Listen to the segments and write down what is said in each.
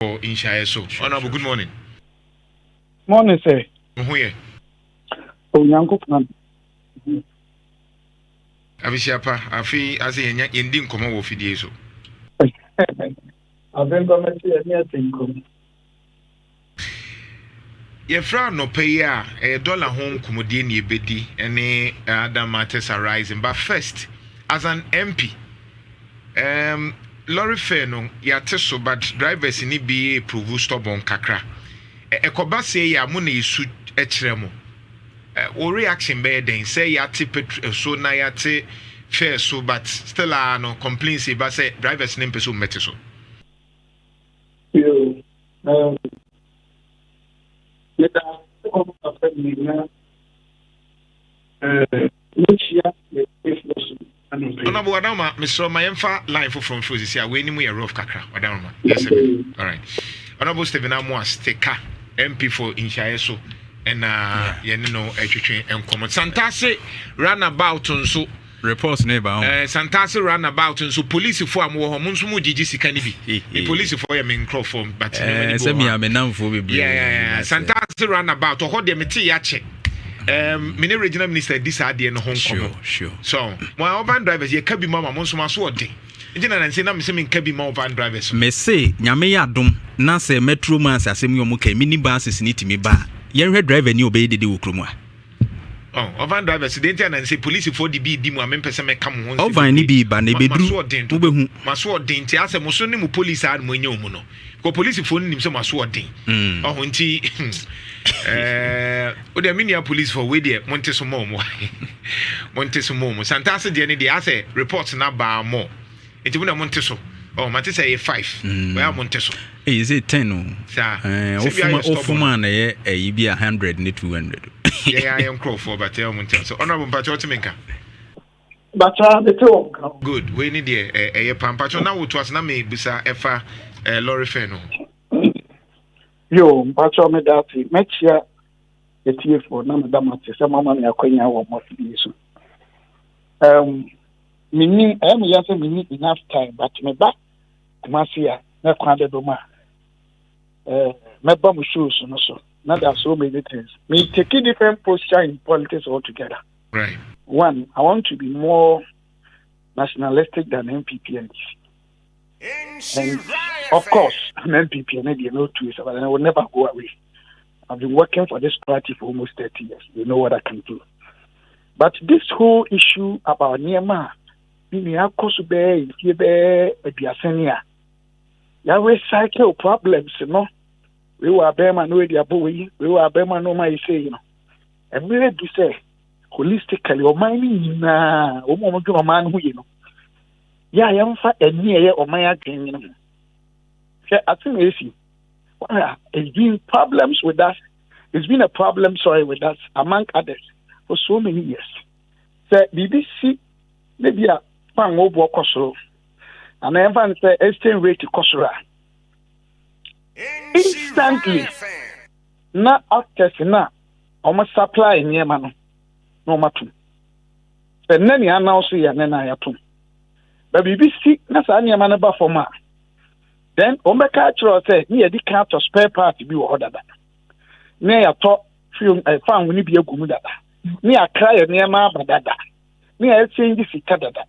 for Nhyiaeso. Honorable, good morning. Morning, sir. Who here? Oh, Yanko Pan. Abishiapa, afi ase yendi nkomo wo fidie so. Abengo meti enya tinko. Ye fra no pay a dollar home komodie ne ebedi ene other matters arising, but first as an MP lorry fare no yate so, but drivers ni be approve stubborn kakra ekoba say ya mo na isu ekiremo o reaction be den say yate petrol so na yate fare so, but still no complaints say but say drivers ni peso mete so Yo, leta ko afa ni na Nhyiaeso Honorable Adama, Mr. Mayemfa line from Frozen. We need a rough kakra. Adama. Yes, sir. All right. Honorable Stephen Amoah, Steka, MP for Nhyiaeso, and you know, and comment. Santase ran about on so reports neighbor. Santase ran about on so police for Amoah, Munsumu Gigi Canibi. The police for your main crop form, but send me a menam for yeah. Santase ran about or hold them yache. Many regional minister this idea in Hong Kong. Sure. So, my van drivers, ye can be mama, Monsuma Swording. And say, I'm saying, can be more van drivers. Me say, Nyame Adom, na se metro man sa semi omuke minibuses need to me ba. Yen red driver ni obey the ukrumwa. Oh, van drivers, they and say police for the B dimu, I person may come once. Oh, vine be ba ne bedru. Masword dint, I say, Mosoni police ad mono. Go police phone him some masword dint. Oh, hunty. The minia police for way there Montesumo Santase the any ase reports na ba more it wona Monteso oh mate say 5 where Monteso is it 10 sir ofuma na ye e bi 100 ne 200 yeah I am crow for but tell Monteso honorable mpacho otimenka Bacha the talk. Good we need the pampacho na woto asna me bisa efa lorry fare no Yo, Bacha me dati mechia for na madam se mama me akwanya wo mo fie so. Mini yase mini enough time but me ba kumasia na kwande do ma. Me ba mu shoes no so. Now there are so many things. Me take a different posture in politics altogether. Right. One, I want to be more nationalistic than MPP and And of course, I'm MPP and you know too, but I will never go away. I've been working for this party for almost 30 years. You know what I can do. But this whole issue about Nyama, we have Kosube, Kibe, Biasenia, Yahweh cycle problems, you know. We were Berman, we were Berman, no, my say, you know. And we had to say, holistically, or mining, man who, you know. Yeah, I am fat and near or my again, you know. I think it's been problems with us. It's been a problem, with us, among others, for so many years. So, BBC, maybe a fan over Kosovo, and I have say exchange rate to Kosovo. Instantly, not after na, almost supply in Yemen, no matter. But then you announce it and then I approve. But BBC, that's a Yemen for ma. Then, Omeka Chro say, near the count of spare part to be ordered. Near a top film, I found when you be a gumada. Near a cry near ma badada. Near a change this cadada.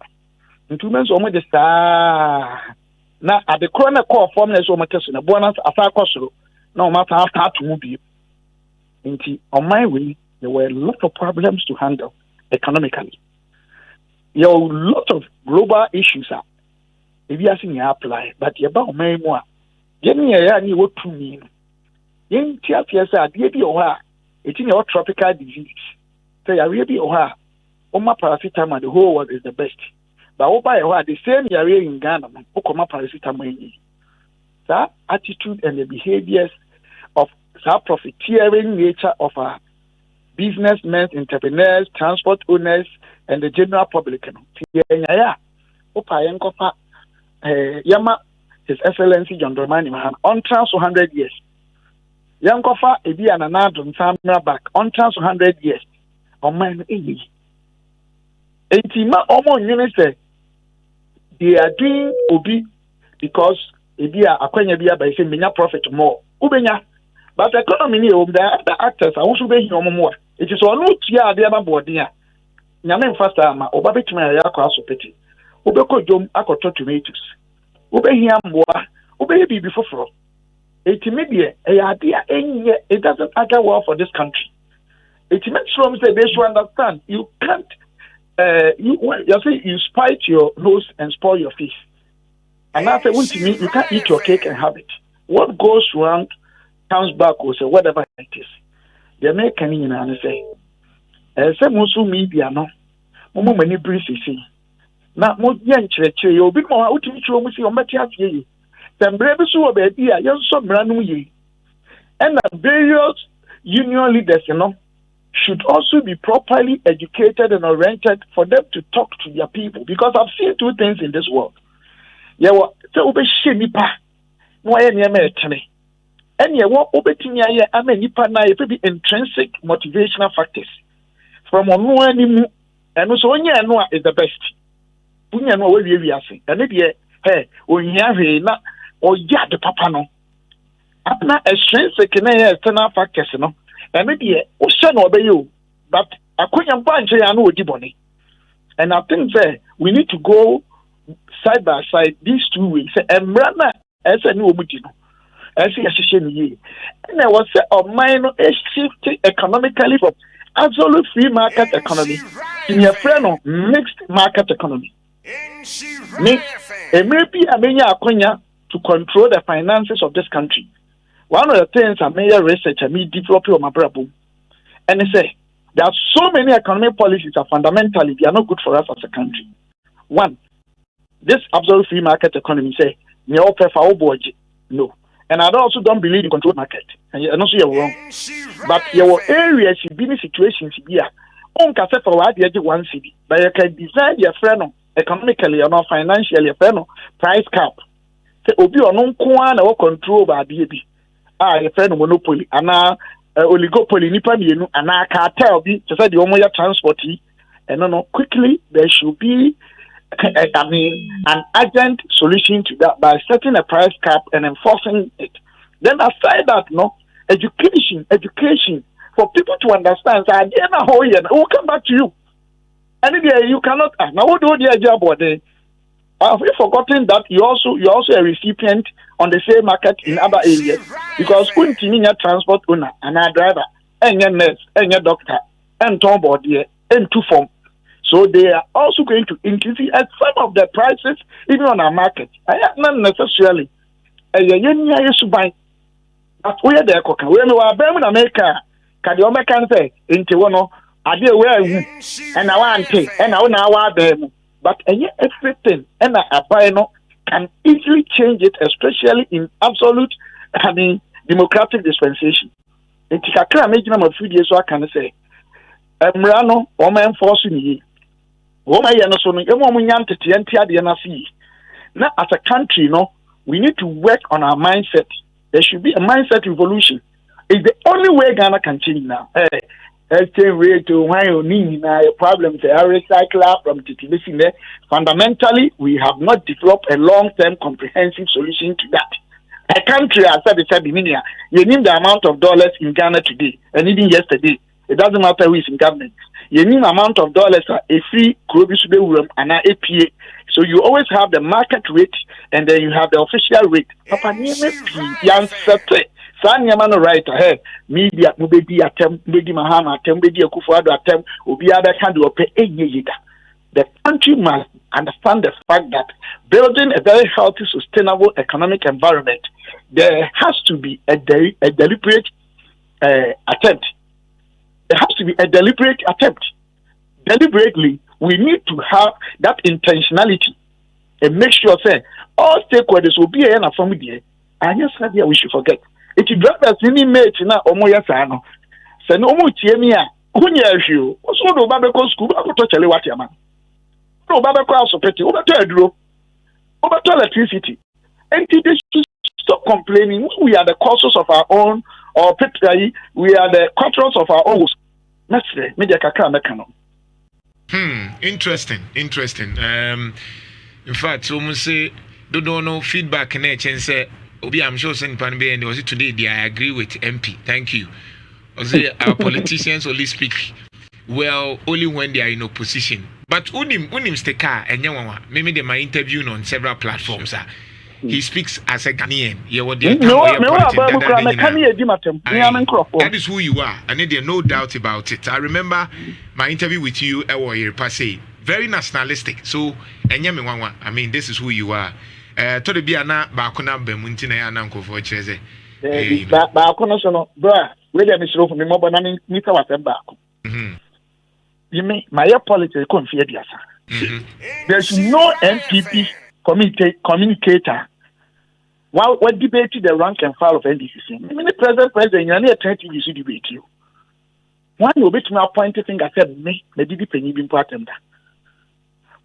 In 2 months, almost the star. Now, at the corner call form, there's almost a bonus of our costo. No matter how to move you. On my way, there were a lot of problems to handle economically. There are a lot of global issues. If you are seeing apply, but you about me more. Getting a year what to mean. Yen TFS, baby or it's in your tropical disease. So you really or Oma paracetamol, the whole world is the best. But over the same area in Ghana, Okoma paracetamol. That attitude and the behaviors of that profiteering nature of our businessmen, entrepreneurs, transport owners, and the general public. Yama, His Excellency John Dramani Mahan, on trans 100 years. Yankofa, Ebi and Anadon, Samra back, on trans 100 years. On mine, 80. 80 ma, almost unity. They are doing Obi because ebi a akwanya bi aba say menya profit more ubenya but economy ni the other actors I also be him more it is ono tia ade aba boarding a nyame mfasta ama oba betuma ya akọ asopeti ubekọ dom akoto tomatoes ubehia mboa ubehia bibi foforo etimedie ade a enye it doesn't agga well for this country it makes from say they should understand you can't you say you spite your nose and spoil your face and I say to me you can't eat your cake and have it what goes around comes back or say whatever it is the American and say musu media no mo mani brisi na mo yan chirechire yo bi mo utimi chiro mo si o mati afie yi tembre bi so be bi a yenso mra no yi and various union leaders should also be properly educated and oriented for them to talk to their people because I've seen two things in this world so obe shenipa no aye ne ma etene ene wo obetimi aye ama nipa na ye be intrinsic motivational factors from onu animu eno so onye eno is the best bunya no we wi ase ene de ohia hwe na oya de papa no apna extrinsic na ye external factors no ene de o hye no obeyo but akonya mpa nche ya no odi bone and I think that we need to go side by side these 2 weeks emra na ese ni omudi no ese ya hye ni and I was say mine is shifting economically from absolute free market economy in your friend mixed market economy. Maybe amenya akonya to control the finances of this country. One of the things I made research and me develop on my brabo. And they say there are so many economic policies that fundamentally they are not good for us as a country. One, this absolute free market economy say no. And I also don't believe in control market. And also you're wrong. But your areas should be in situations here. On cassette for what you one city. But you can design your friend economically or not financially your friend price cap. Say obi ono kwan na control ba baby. Your friend monopoly ana oligopoly nipa mienu ana cartel bi to say the omoya transport and no quickly there should be an urgent solution to that by setting a price cap and enforcing it. Then aside that, education for people to understand that we'll come back to you. And you cannot now what do you job have you forgotten that you're also a recipient on the same market in other areas because continue transport owner and a driver and your nurse and your doctor and tom board and two form. So they are also going to increase at some of the prices even on our market. I have not necessarily Nhyiaeso buy. But we are there cooking. We are in America. Can you say into one I deal where and I want to and I want them. But everything and I buy can easily change it, especially in absolute democratic dispensation. It's a clear major of 3 years so I can say Mrano or man forcing ye. Now, as a country, we need to work on our mindset. There should be a mindset revolution. It's the only way Ghana can change now. Problems recycle from TTBC. Fundamentally, we have not developed a long-term comprehensive solution to that. A country, as I said, you need the amount of dollars in Ghana today, and even yesterday. It doesn't matter who is in government. You need amount of dollars a free and APA. So you always have the market rate and then you have the official rate. Papa right ahead. Media mubedi attempt, mubedi Mahama attempt, mubedi Akufo-Addo attempt, obi other can do pay The country must understand the fact that building a very healthy, sustainable economic environment, there has to be a deliberate attempt. There has to be a deliberate attempt. Deliberately, we need to have that intentionality and make sure say all stakeholders will be here and from there. And yes, we should forget. It is drivers any mate na omoya sano. Say no mo tie me a Nhyiaeso. So do ba be ko school ba ko to chele what man. No ba be ko asopeti, o be to aduro. O be to electricity. And they should stop complaining. We are the causes of our own or we are the controls of our own. Interesting. In fact, so we say don't know feedback na chance obi I'm sure send pan be and was it today I agree with MP. Thank you. Our politicians only speak well only when they are in opposition. But unim steka enyawa maybe they might interview on several platforms. He speaks as a Ghanaian. That is who you are, and there's no doubt about it. I remember my interview with you, very nationalistic. So, I mean, this is who you are. To the Biana Bakuna Bemuntina and Uncle for Chese. Bakuna sono, bra, where I'm sure from the mobile meter was a back. You mean my politics confused. There's no NPP communicator. What debated the rank and file of NDC? I mean, the president, you're near 20 years to debate you. One will be to my appointed thing I said, me, did it penny important.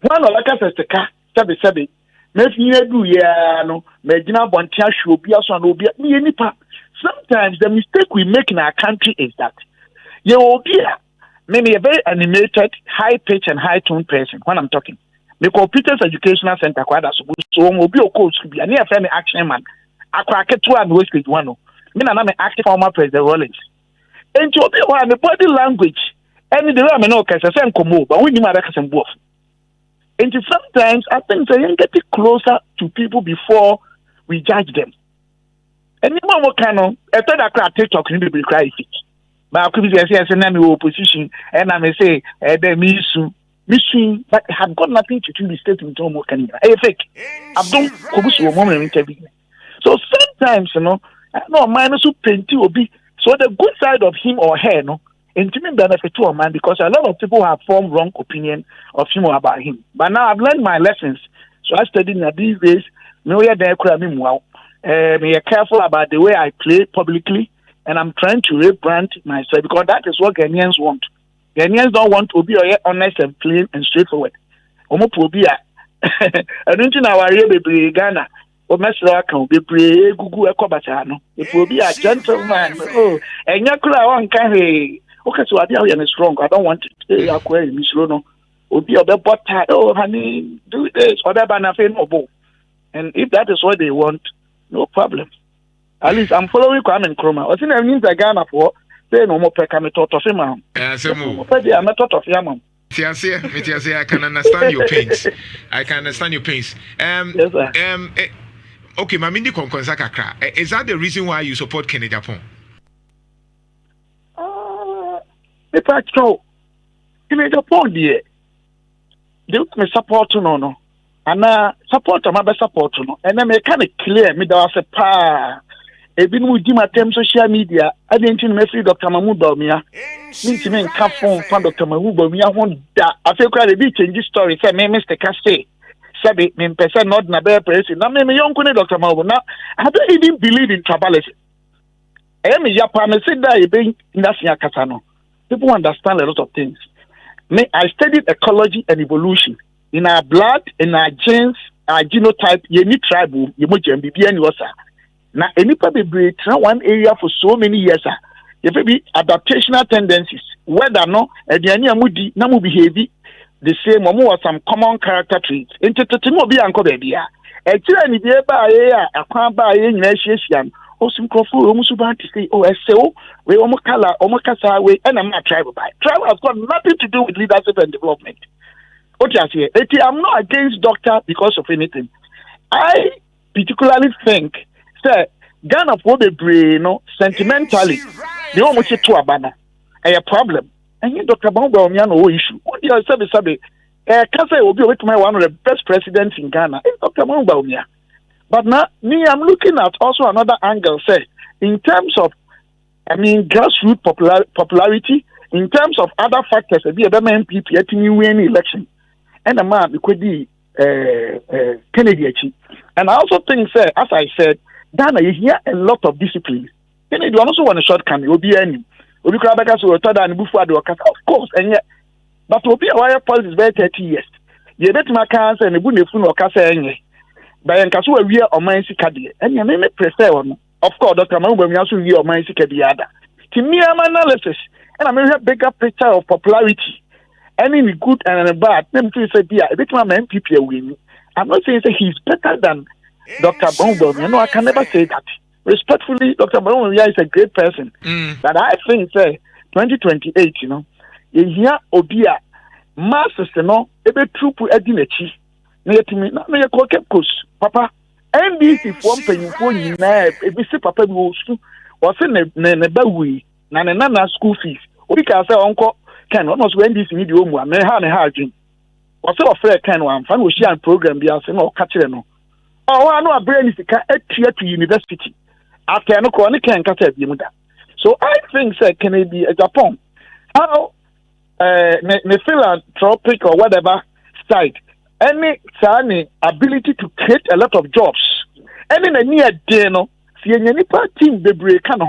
One of like us, the car, Sabi, maybe you do, yeah, no, Medina Bontia should be also no be any part. Sometimes the mistake we make in our country is that you will be maybe a very animated, high pitch and high tone person when I'm talking. Because Peter's Educational Center, so be a coach to be a near family action man. I crack it to and waste with one. Me and I'm an active former President Rollins. And to be one the body language, any the ramen okay, the same combo, but we need my record both. And sometimes I think they get it closer to people before we judge them. And you know what kind of I thought I could TikTok and be cry it. But I could be a opposition and I may say, me soon. Mission, but have got nothing to do with state in Tomo Canada. Fake. I've done Kobusu moment interview. So sometimes, no minus who plenty will be so the good side of him or her, no, intimate benefit to a man because a lot of people have formed wrong opinion of him or about him. But now I've learned my lessons. So I studied that these days, no yeah, they're be careful about the way I play publicly, and I'm trying to rebrand myself because that is what Ghanaians want. Ghanaians don't want to be honest and plain and straightforward. Omo probia. I don't know our be Ghana. O mesra kan be pray gugu ekobata no. E probia gentleman. Oh, enya kura wan kan he. Okay, so ade we strong. I don't want it. Akwa mi sro no. Obi obe bota. Oh, honey, do this. Obe ba na fe no bo. And if that is what they want, no problem. At least I'm following Kwame Nkrumah. O tin na means Ghana for say no more peka me tot of him. I can understand your pains. Yes, sir. Okay, Mamindi Konkonsa kakra. Is that the reason why you support Kennedy Japan? If I show Kennedy Japan, dear, they me support no, and support my best support no, and then me kind of clear me that was a pa. Ebi no di matem social media adentin me free Dr. Mahmoud Bawumia nti me nka phone fa Dr. Mahmoud Bawumia ho da afekura dey change story say me Mr. Kase sabi me person not na be president na me yonko ne Dr. Mahmoud na I don't even believe in tribalism me yapa me say that ebe ndasia kasa no people understand a lot of things. Me I studied ecology and evolution in our blood, in our genes, our genotype, ye ni tribal ye mo jam bibia ni osa. Now, any be one area for so many years, there may be adaptational tendencies. Whether no, the namu behavior the same, or some common character traits. Entertainment be uncle baby. A tyranny be a can't buy in Nyyiaeso. Oh, some crowful, almost about to say, oh, so we almost color, way, and I'm not tribal by. Tribal has got nothing to do with leadership and development. Okay, I say, I'm not against doctor because of anything. I particularly think. Ghana for the brain, sentimentally, they almost say to a banner. A problem. And you, Dr. Bawumia, no issue. What do you say? Kase will be one of the best presidents in Ghana. Dr. Bawumia. But now, I'm looking at also another angle. Say, in terms of, grassroots popularity, in terms of other factors, be a MPP at new election, and a man could be Kennedy. And I also think, as I said. Ghana, you hear a lot of discipline. Kennedy also want a shortcut. Will be any. Will be crab back to and before the work. Of course, and yet, but will be a wire policy is very 30 years. You bet my cancer and a good phone or cassa any. By and Casu, we are on my cicadi. And you may prefer one. Of course, Dr. Mahmoud we also hear on my cicadiada. To me, I'm analysis, and I may have bigger picture of popularity. Any good and bad, them to say, a bit my MPP winning. I'm not saying that he's better than Dr. Brown. You know, I can never say that. Respectfully, Dr. Brown is a great person. But I think, say, 2028, you know, you hear Obia, Masters, you know, ebe troop Edinachi, near to me, not near Kokepkus, Papa. NDC for paying you now, if we see Papa Wolf, or send a Nebawi, Nana school fees. We can say, Uncle, can almost when this need you, may have a hard or so fair can one, fan will share program be as no catcher no. Oh, I know a brain is to university. After no chronic can catch a so I think, say, can it be a Japan? How, philanthropic or whatever side, any ability to create a lot of jobs. Any near dinner, see any team the break can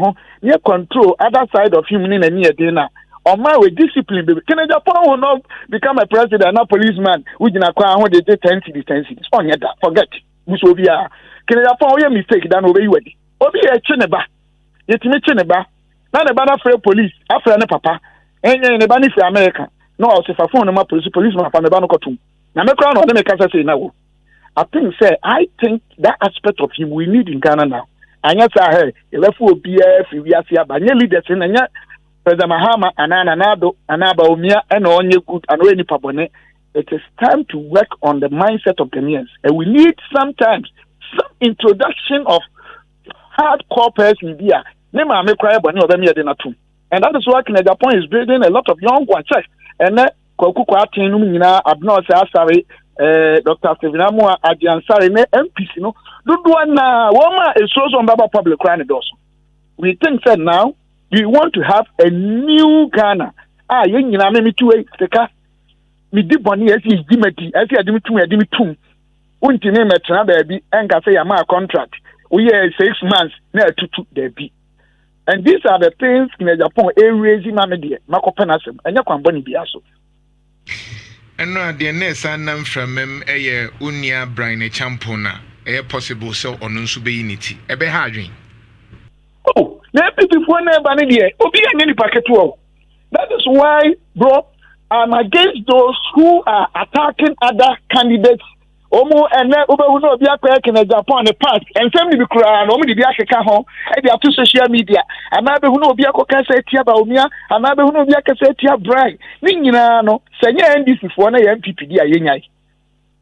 near control other side of him in a near dinner. Or my way discipline, baby. Can Japan will not become a president, not policeman, which in a crown when they did 10 cities. Oh, yeah, forget. Musovia. Can Japan will mistake than obey you? Obi a chineba. Yet me chineba. Not a banner for police, after an papa. And a banner for America. No, I'll say for phone, my policeman from the Banocotum. Now, my crown on the make us say now. I think that aspect of him we need in Ghana now. And yes, I heard, if will be a but nearly that's in a President Mahama, Ananado, Anaba Omia, and Onye Good, and Weni Pabone. It is time to work on the mindset of Ghanaians. And we need sometimes some introduction of hardcore person here. And that is why Japan is building a lot of young ones. And then, Dr. Amoah, Amoah, MPC, no, do one woman is also on Baba Public Crime. We think that now we want to have a new Ghana. You know, me too. Me di boni as is dimeti, as you admit to me, admit to. Unti name a trana baby, and can say a contract. We are 6 months near to baby. And these are the things in Japan, raising my media, Marco Penasum, and your company biaso. And no, the next I'm from a unia brain a champona, a possible so on unity, a behadring. Oh, let people for never idea. Obi any packet. That is why, bro, I'm against those who are attacking other candidates. Omo and who know be in Japan the past and family be crying, only the Africa home, and they are to social media. And maybe who know be a say tia baumia, and maybe who know be a say tia brag. Nina no, say NDC for na MPP dia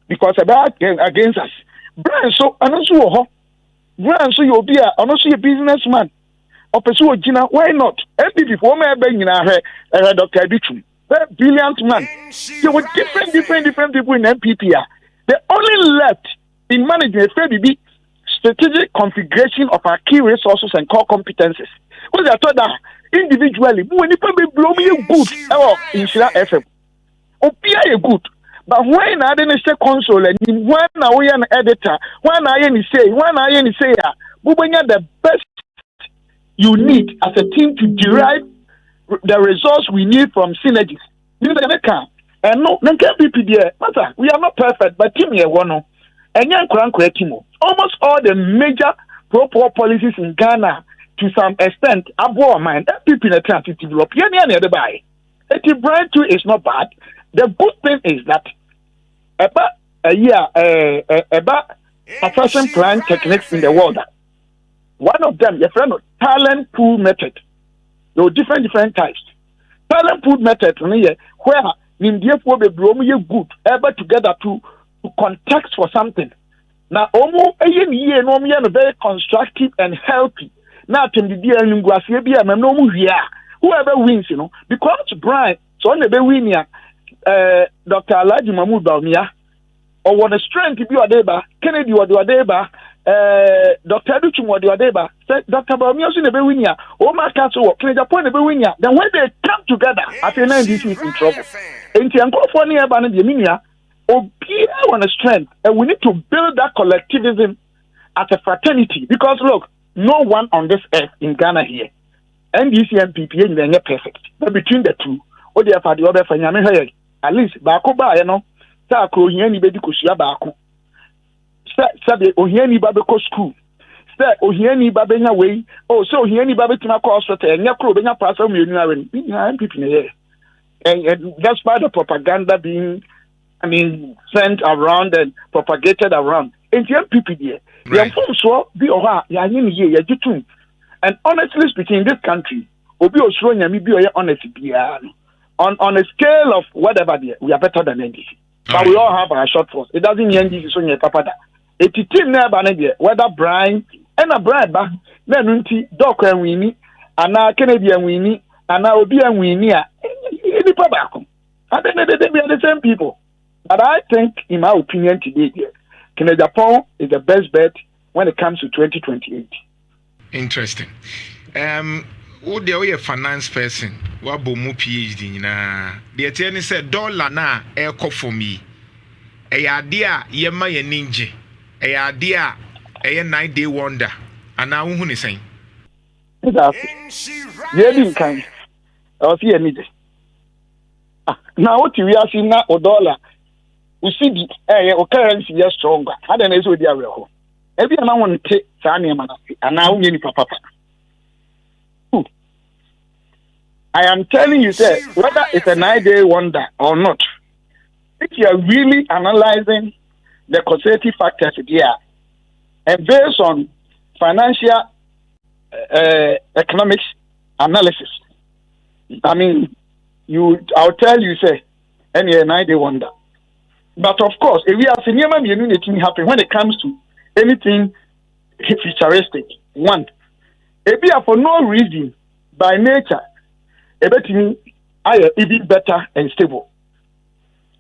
because about against us. Brian so anonso Brian so you be a a businessman. Or pursue Gina, why not? MPP for me be Dr. Abichum. Brilliant man. There were different people in MPP. They only left in management be strategic configuration of our key resources and core competencies. Because I thought that individually, when you probably blow me good in Nhyira FM, Opia good. But when I didn't say console and when I was an editor, when I say, the best you need as a team to derive the results we need from synergies. And no, we are not perfect, but team here one. And almost all the major pro-poor policies in Ghana, to some extent, are mind. People in the chance to develop. The brand too is not bad. The good thing is that about a fashion plan techniques in the world. One of them, your friend, talent pool method. There are different types. Talent pool method, where India will be good, able together to context for something. Now, almost a year, very constructive and healthy. Now, whoever wins, because Brian, so on the win Dr. Alaji Mahmoud Baumia, or what the strength to be a deba, Kennedy or do a deba, Dr. Aduchum or do a deba, Dr. Baumia in the Bewinia, Omar Castle or Kennedy upon the Bewinia, then when they come together, I feel NDC is in trouble. In Tiancofonia Banadiaminia, Obia on a strength, and we need to build that collectivism as a fraternity because look, no one on this earth in Ghana here, NDC and PPA, they're perfect. But between the two, what they have had the other for Yami, at least Bakoba, Sako Hiani Kusia Bako. Sabe Ohiani Babako school. Say Ohiani Babena way. Oh, so Hiani Babetima Hospital and Yakro Bena Pastor Munari. MPP. And that's why the propaganda being sent around and propagated around. And the MPP there. Right. So be oha ya yin ye ya jitum. And honestly speaking, in this country, obi osro nyami bi oye honest bia. On a scale of whatever we are better than NDC. But we all have our shortfalls. It doesn't mean NDC so nye papa da. Eti team na ba na de whether Brian and a Brian ba na nunti Doc and Winnie ana Kennedy and Winnie ana Obi and Winnie any papa come. And then they are the same people. But I think, in my opinion today, Kennedy Japan is the best bet when it comes to 2028. Interesting. Who the finance person? What bomu PhD na? The attorney said dollar na eko for me. A idea yema ye ninja. A idea a 9-day wonder. And now who is saying? Yeah, kind. I was here need. Now what you are seeing now, dollar. We see the currency is stronger. I don't know what they are. Every man want to take Sanya Manasi, and now you papa. I am telling you, sir, whether it's a 9-day wonder or not, if you are really analyzing the causative factors here, and based on financial economics analysis, I mean, I'll tell you, say, any 9-day wonder. But of course, if we are senior man, you know anything happen when it comes to anything futuristic. One, if we are for no reason, by nature, everything is even better and stable.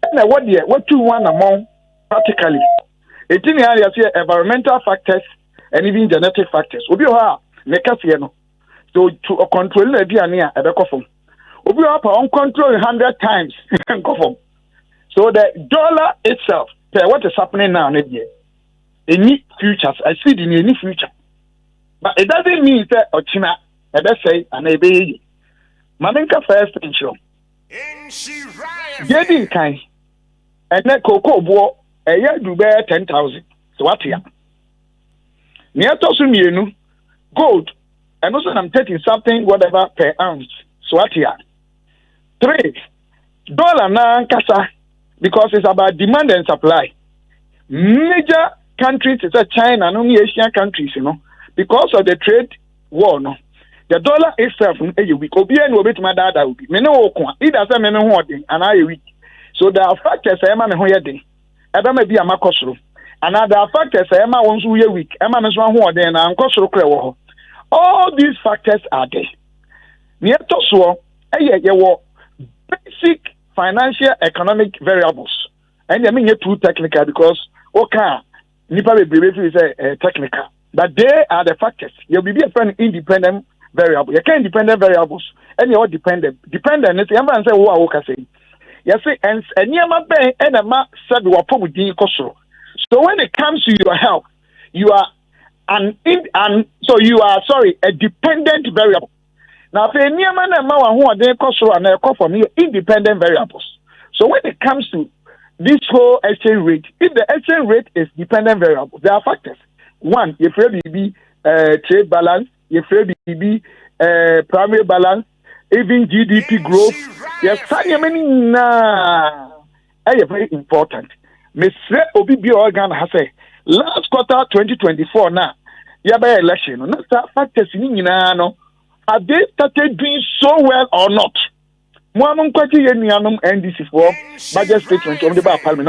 And what you want among practically, it's in the area environmental factors and even genetic factors. Obi ha make us so to control the DNA at the coffin. Obi ha on control 100 times and coffin. So the dollar itself, what is happening now, any futures, I see in any future. But it doesn't mean that Ochina, let's say, and a baby. Maminka first intro. Getting kind. And that cocoa bought a year to bear 10,000. So what here? Near Tosum, gold. And also I'm taking something, whatever, per ounce. So what here? 3 dollar na kasa. Because it's about demand and supply. Major countries, it's a China and only Asian countries, because of the trade war, the dollar itself, week. Obi and Obi to my dad will be. It doesn't mean hoarding, and I week. So there are factors, Emma and Hoyading. Emma may be a Macosro. And there are factors, Emma wants to week. Emma is one hoarding and Cosro. All these factors are there. Near Toswo, basic financial economic variables. And I mean you're too technical because nipa be technical. But they are the factors. You'll be a friend independent variable. You can't independent variables. And you're dependent. Dependent is everyone say what I say. You see, and Nyama Bay and a ma said so when it comes to your health, you are a dependent variable. Now, for any man who are there, and they from you independent variables. So when it comes to this whole exchange rate, if the exchange rate is dependent variable, there are factors. One, if you be trade balance, if you be primary balance, even GDP growth. Yes, very important. Mr. Obi Organ has said last quarter 2024 now. Yaba election. No factors in have they started doing so well or not? Moamon Kwati Yenianum NDC for budget statement of the Parliament.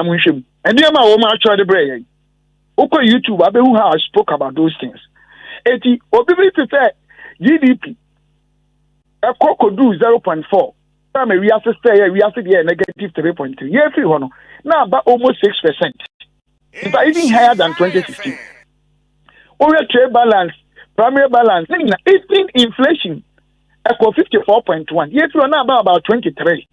And the Amoah actually the brain. Oko YouTube, who has spoke about those things. Eti, Obi to say GDP. A could do 0.4. We have to stay, we have to be a negative 3.3. Yeah, now about almost 6%. It's even higher than 2015. Over trade balance. Primary balance, even inflation, equal 54.1. Yes, we are now about 23.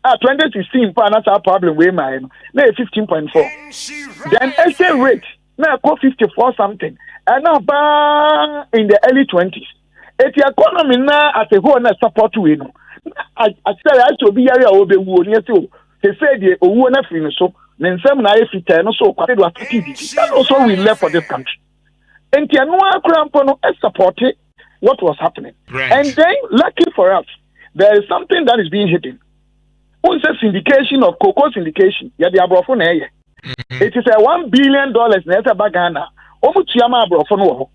2016, that's our problem. We now 15.4. Then exchange rate, now equal 54 something, and now in the early 20s. If the economy now as a whole, not support to win. I said I should be area over the they said the owner free so then some nice return so quite was that also we left for this country. And Tianua Crampono supported what was happening. Right. And then, lucky for us, there is something that is being hidden. What's the syndication of cocoa syndication? It is a $1 billion Neta Bagana Omutuama abrofo no ho.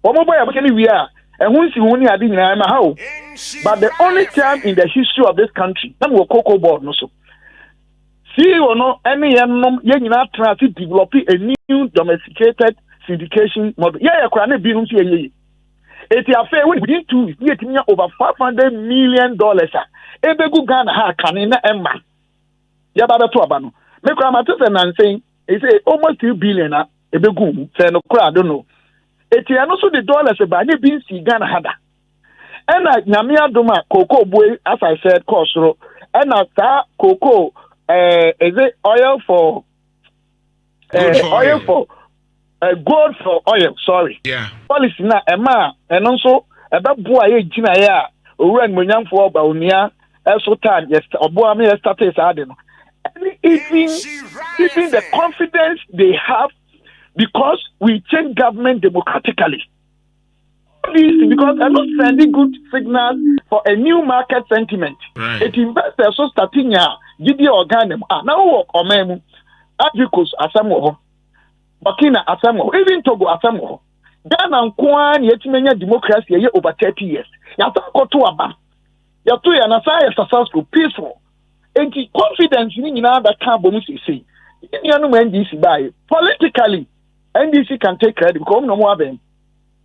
Omo boy abekani wi a ehun si hun ni ade nyina ma ha o. But the only time in the history of this country, na we cocoa board no so. See no any yenom ye nyina try to develop a new domesticated syndication model. Yeah, kra na bi no so ye. Eti afa within 2 weeks, we get over $500 million. Ebegu Ghana ha kan na emma. Ya ba beto aba no. Me kra ma tse na nsen, e say almost 2 billion na ebegu mu. Say no kra I don't know. Eti ano so the dollars ba na bi si Ghana hada. Ena nyame adoma cocoa boy as I said kosoro. Ena sa cocoa is it oil for gold for oil, sorry. Yeah. Policy na ema and also ebeboa ye gina ya owura nmonyamfo oba onia eso time yes oboa me started ade no. Even the confidence they have because we change government democratically. Because I'm not sending good signals for a new market sentiment. Right. It investors so starting ya gidi organ now work omemu Africos asamo Burkina asamo even Togo asamo Ghana nkwan yetimenya democracy ye over 30 years yata koto aba yato ya na say successful peaceful and confidence ni nyina that can bomu say you know NDC buy politically NDC can take credit because no more them.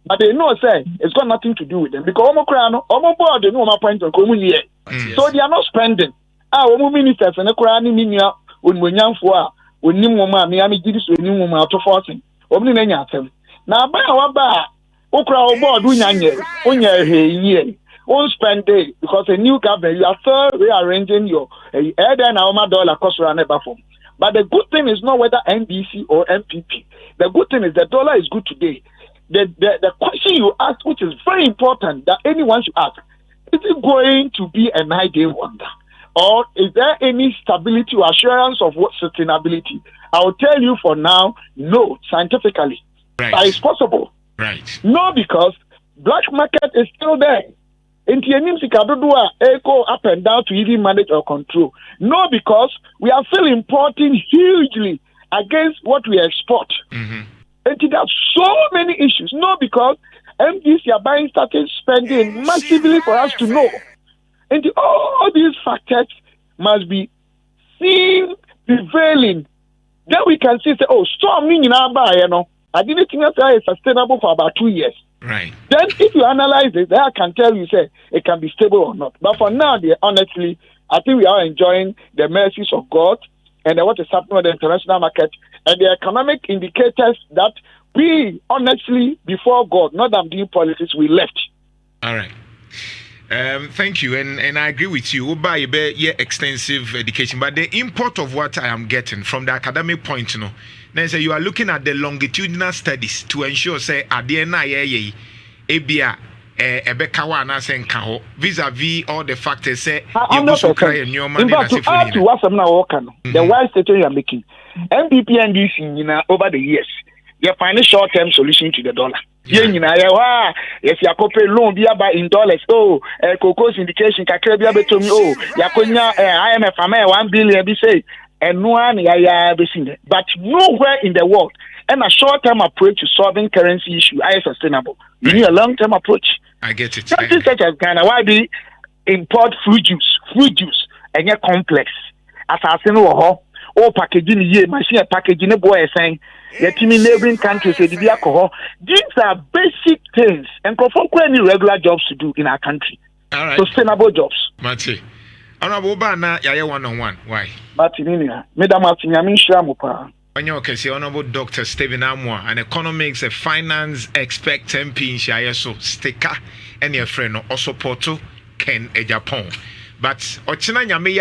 But they know say it's got nothing to do with them because omo board no ma point on here. So they are not spending. Omo ministers and kura ni minia onmonyamfo a onim wo ma me ami gidi so onim wo ma to forcing. Omo ni nya atem. Na ba wa ba okura o board unya he won't spend it because a new government you are still rearranging your then our dollar cost run never form. But the good thing is not whether NDC or MPP. The good thing is the dollar is good today. The question you ask, which is very important, that anyone should ask, is it going to be a 9-day wonder? Or is there any stability or assurance of what sustainability? I will tell you for now, no, scientifically. Right. But it's possible. Right. No, because black market is still there. Go up and down to even manage or control. No, because we are still importing hugely against what we export. Mm-hmm. And there are so many issues. No, because MDC are buying started spending massively for us to know. And all these factors must be seen, prevailing. Then we can see, oh, storm in our you know. I didn't think that is sustainable for about 2 years. Right. Then if you analyze it, then I can tell you, say, it can be stable or not. But for now, honestly, I think we are enjoying the mercies of God and what is happening with the international market and the economic indicators that we, honestly, before God, not that I'm doing politics, we left. All right. Thank you, and I agree with you. We'll buy extensive education, but the import of what I am getting from the academic point, you know, then say you are looking at the longitudinal studies to ensure, say, at the end, ABA, Ebekawa, and Asenkaho, vis-a-vis all the factors, say, you also cry in your money. In fact, to add to what I'm now working, the wise statement you are making, MPP and DC, over the years, they find a short-term solution to the dollar. Yes, you are loan be about in dollars. Oh, cocoa's indication, Kakabia to me. Oh, Yakonia, IMF, $1 billion, be say, and no one, but nowhere in the world. And a short-term approach to solving currency issue is sustainable. You need a long-term approach. I get it. Something such as Ghana, why be import fruit juice, and yet complex. Assassin or packaging, machine packaging, a boy saying. Yet in neighboring countries, these are basic things, and any regular jobs to do in our country. All right. Sustainable jobs. Mati, Honorable Bana, Yaya 1-on-1. Why? Martin, Madam Martin, Nhyiaeso. Onyoke, Honorable Dr. Stephen Amoah, an economics, a finance expert, MP in Nhyiaeso, sticker, and your friend, also Porto, Ken, a Japan. But Ochina Nyame